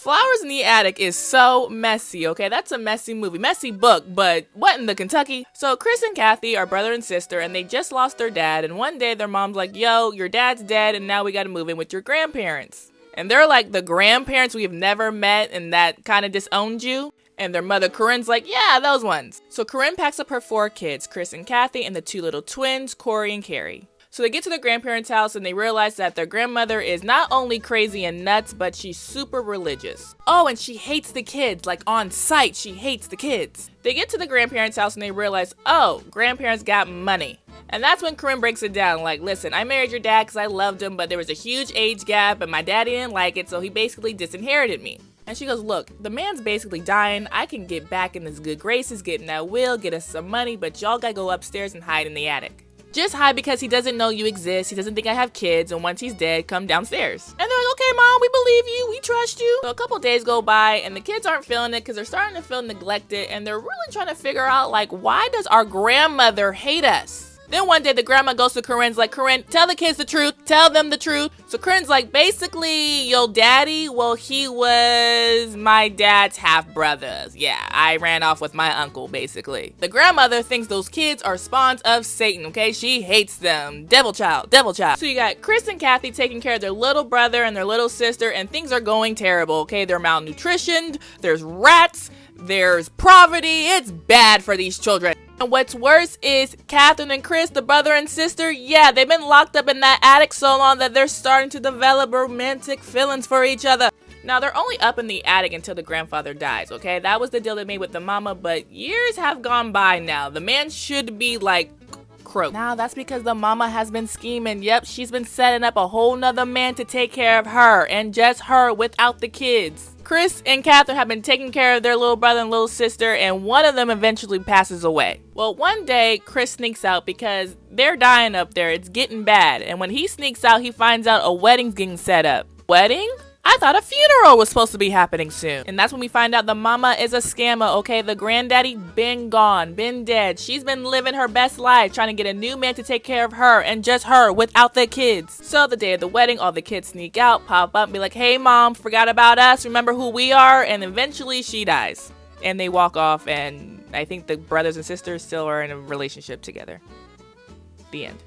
Flowers in the Attic is so messy, okay? That's a messy movie, messy book, but what in the Kentucky? So Chris and Kathy are brother and sister, and they just lost their dad, and one day their mom's like, yo, your dad's dead, and now we gotta move in with your grandparents. And they're like the grandparents we've never met and that kind of disowned you. And their mother, Corrine's like, yeah, those ones. So Corrine packs up her 4 kids, Chris and Kathy, and the 2 little twins, Corey and Carrie. So they get to their grandparents' house and they realize that their grandmother is not only crazy and nuts, but she's super religious. Oh, and she hates the kids, like on sight, she hates the kids. They get to the grandparents' house and they realize, oh, grandparents got money. And that's when Corrine breaks it down, like, listen, I married your dad because I loved him, but there was a huge age gap and my daddy didn't like it, so he basically disinherited me. And she goes, look, the man's basically dying. I can get back in his good graces, get in that will, get us some money, but y'all gotta go upstairs and hide in the attic. Just hide because he doesn't know you exist. He doesn't think I have kids. And once he's dead, come downstairs. And they're like, okay, mom, we believe you. We trust you. So a couple days go by and the kids aren't feeling it because they're starting to feel neglected. And they're really trying to figure out, like, why does our grandmother hate us? Then one day the grandma goes to Corrine's like, Corrine, tell the kids the truth. Tell them the truth. So Corrine's like, basically, your daddy, well, he was my dad's half-brother. Yeah, I ran off with my uncle, basically. The grandmother thinks those kids are spawns of Satan, okay? She hates them. Devil child, devil child. So you got Chris and Kathy taking care of their little brother and their little sister, and things are going terrible, okay? They're malnutritioned, there's rats, there's poverty. It's bad for these children. And what's worse is Catherine and Chris, the brother and sister, yeah, they've been locked up in that attic so long that they're starting to develop romantic feelings for each other. Now, they're only up in the attic until the grandfather dies, okay? That was the deal they made with the mama, but years have gone by now. The man should be, like, croaked. Now, that's because the mama has been scheming. Yep, she's been setting up a whole nother man to take care of her, and just her without the kids. Chris and Catherine have been taking care of their little brother and little sister, and one of them eventually passes away. Well, one day, Chris sneaks out because they're dying up there. It's getting bad. And when he sneaks out, he finds out a wedding's getting set up. Wedding? I thought a funeral was supposed to be happening soon. And that's when we find out the mama is a scammer, okay? The granddaddy been gone, been dead. She's been living her best life, trying to get a new man to take care of her and just her without the kids. So the day of the wedding, all the kids sneak out, pop up, and be like, hey mom, forgot about us, remember who we are? And eventually she dies. And they walk off, and I think the brothers and sisters still are in a relationship together. The end.